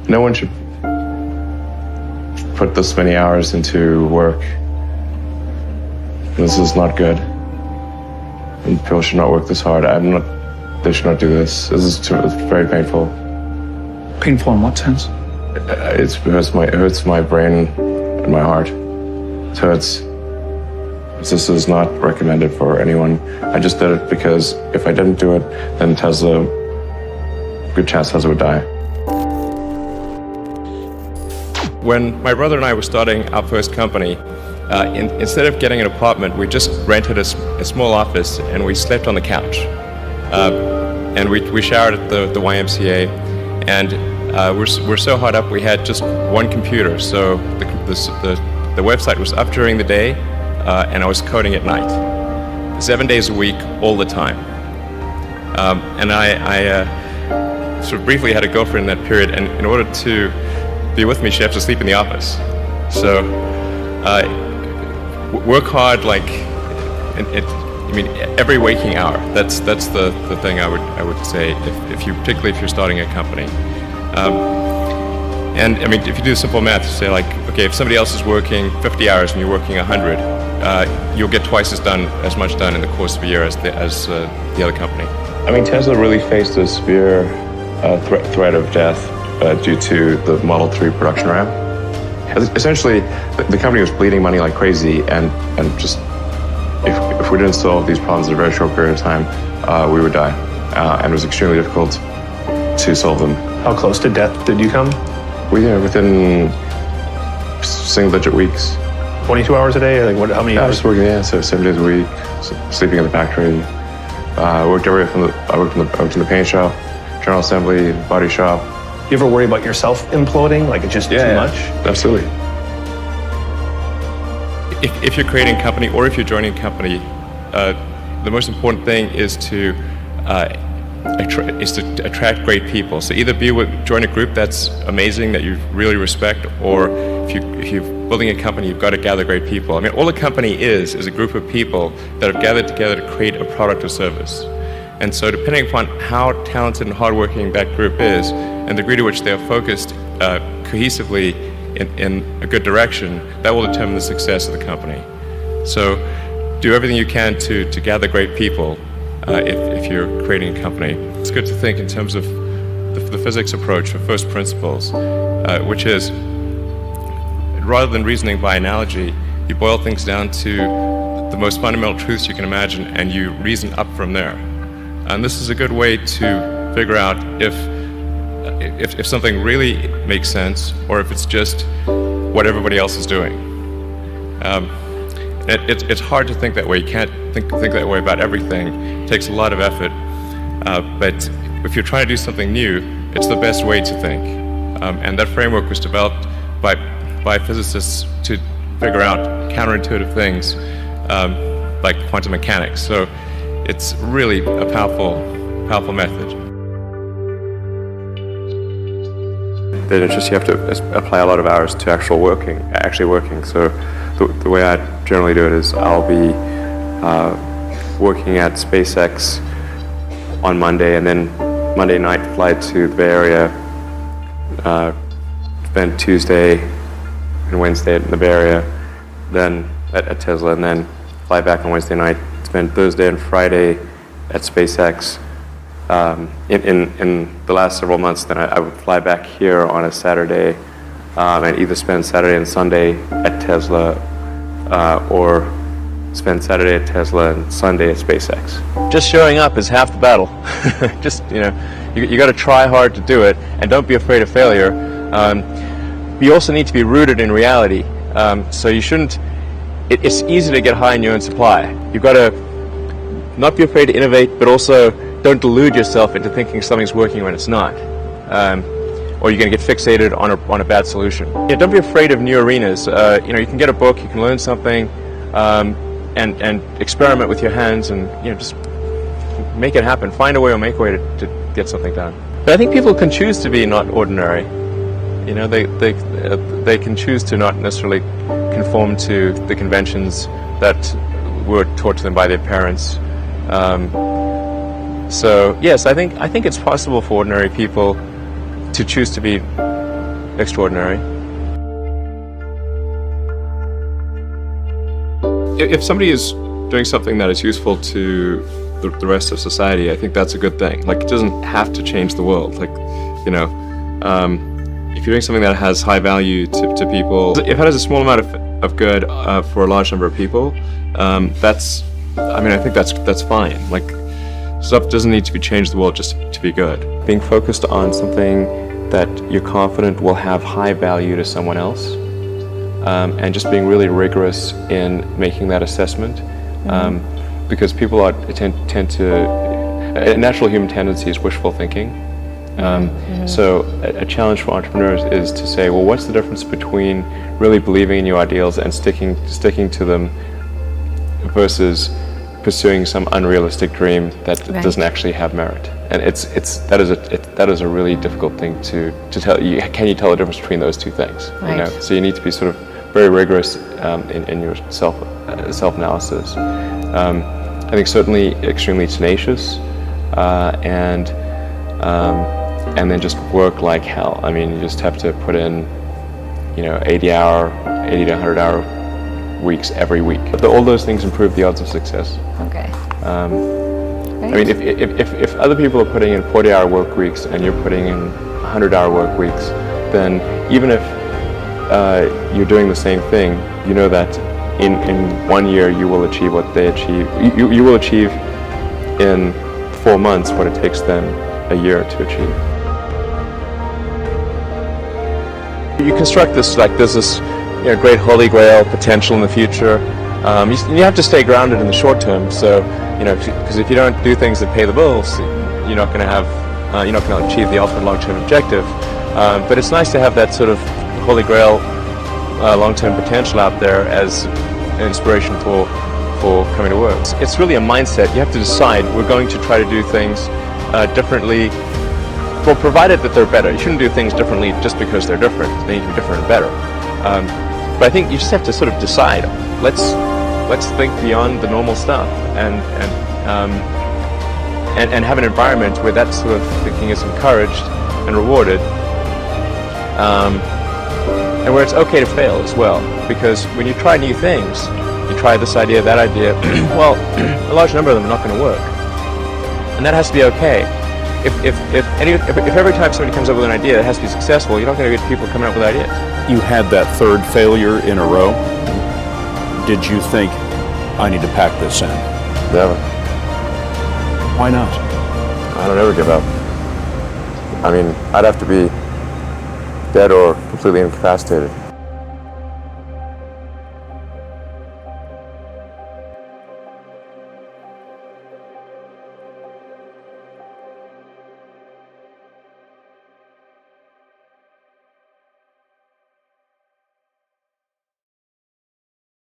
No one should put this many hours into work. This is not good. And people should not work this hard. They should not do this. It's very painful. Painful in what sense? It hurts my brain and my heart. So this is not recommended for anyone. I just did it because if I didn't do it, then good chance Tesla would die. When my brother and I were starting our first company, instead of getting an apartment, we just rented a small office and we slept on the couch. And we showered at the YMCA, and we're so hot up we had just one computer. So the website was up during the day, and I was coding at night, 7 days a week, all the time. And I sort of briefly had a girlfriend in that period, and in order to be with me, she had to sleep in the office. So work hard, every waking hour. That's the thing I would say particularly if you're starting a company. And I mean, if you do simple math, you say okay, if somebody else is working 50 hours and you're working 100, you'll get twice as much done in the course of a year as the other company. I mean, Tesla really faced a severe threat of death due to the Model 3 production ramp. Essentially, the company was bleeding money like crazy, and just if we didn't solve these problems in a very short period of time, we would die. And it was extremely difficult to solve them. How close to death did you come? Within single-digit weeks. 22 hours a day? How many I hours? was working, so 7 days a week, sleeping in the factory. I worked in the paint shop, general assembly, body shop. You ever worry about yourself imploding? It's just too much? Absolutely. If you're creating a company or if you're joining a company, the most important thing is to attract great people. So either join a group that's amazing, that you really respect, or if you're building a company, you've got to gather great people. I mean, all a company is a group of people that have gathered together to create a product or service. And so depending upon how talented and hardworking that group is, and the degree to which they are focused cohesively in a good direction, that will determine the success of the company. So do everything you can to gather great people if you're creating a company. It's good to think in terms of the physics approach or first principles, which is, rather than reasoning by analogy, you boil things down to the most fundamental truths you can imagine, and you reason up from there. And this is a good way to figure out if something really makes sense, or if it's just what everybody else is doing. It's hard to think that way. You can't think that way about everything. It takes a lot of effort. But if you're trying to do something new, it's the best way to think. And that framework was developed by physicists to figure out counterintuitive things like quantum mechanics. So it's really a powerful method. Then it's just you have to apply a lot of hours to actually working. So the way I generally do it is I'll be working at SpaceX on Monday, and then Monday night fly to the Bay Area, spend Tuesday and Wednesday in the Bay Area, then at Tesla, and then fly back on Wednesday night, spend Thursday and Friday at SpaceX. In the last several months, then I would fly back here on a Saturday and either spend Saturday and Sunday at Tesla or spend Saturday at Tesla and Sunday at SpaceX. Just showing up is half the battle. Just, you got to try hard to do it, and don't be afraid of failure. You also need to be rooted in reality. So you shouldn't, it's easy to get high in your own supply. You've got to not be afraid to innovate, but also don't delude yourself into thinking something's working when it's not. Or you're going to get fixated on a bad solution. Yeah, don't be afraid of new arenas. You can get a book, you can learn something, and experiment with your hands, and just make it happen. Find a way or make a way to get something done. But I think people can choose to be not ordinary. They can choose to not necessarily conform to the conventions that were taught to them by their parents. So yes, I think it's possible for ordinary people to choose to be extraordinary. If somebody is doing something that is useful to the rest of society, I think that's a good thing. Like, it doesn't have to change the world. Like, you know, if you're doing something that has high value to people, if it has a small amount of good for a large number of people, I think that's fine. Like, stuff doesn't need to be changed the world just to be good. Being focused on something that you're confident will have high value to someone else, and just being really rigorous in making that assessment, because people tend to, a natural human tendency is wishful thinking. So a challenge for entrepreneurs is to say, well, what's the difference between really believing in your ideals and sticking to them versus pursuing some unrealistic dream that doesn't actually have merit? And that is a really difficult thing to tell. Can you tell the difference between those two things? Right. You know? So you need to be sort of very rigorous in your self-analysis. I think certainly extremely tenacious, and then just work like hell. I mean, you just have to put in, 80 to 100 hour weeks every week. But all those things improve the odds of success. Okay. I mean, if other people are putting in 40-hour work weeks and you're putting in 100-hour work weeks, then even if you're doing the same thing, you know that in 1 year you will achieve what they achieve. You will achieve in 4 months what it takes them a year to achieve. You construct this like there's this great holy grail potential in the future. You have to stay grounded in the short term. So because if you don't do things that pay the bills, you're not going to achieve the ultimate long-term objective. But it's nice to have that sort of holy grail long-term potential out there as an inspiration for coming to work. It's really a mindset. You have to decide we're going to try to do things differently. Well, provided that they're better. You shouldn't do things differently just because they're different. They need to be different and better. But I think you just have to sort of decide. Let's think beyond the normal stuff and have an environment where that sort of thinking is encouraged and rewarded, and where it's okay to fail as well. Because when you try new things, you try this idea, that idea. Well, a large number of them are not going to work, and that has to be okay. If every time somebody comes up with an idea that has to be successful, you're not going to get people coming up with ideas. You had that third failure in a row. Did you think, I need to pack this in? Never. Why not? I don't ever give up. I mean, I'd have to be dead or completely incapacitated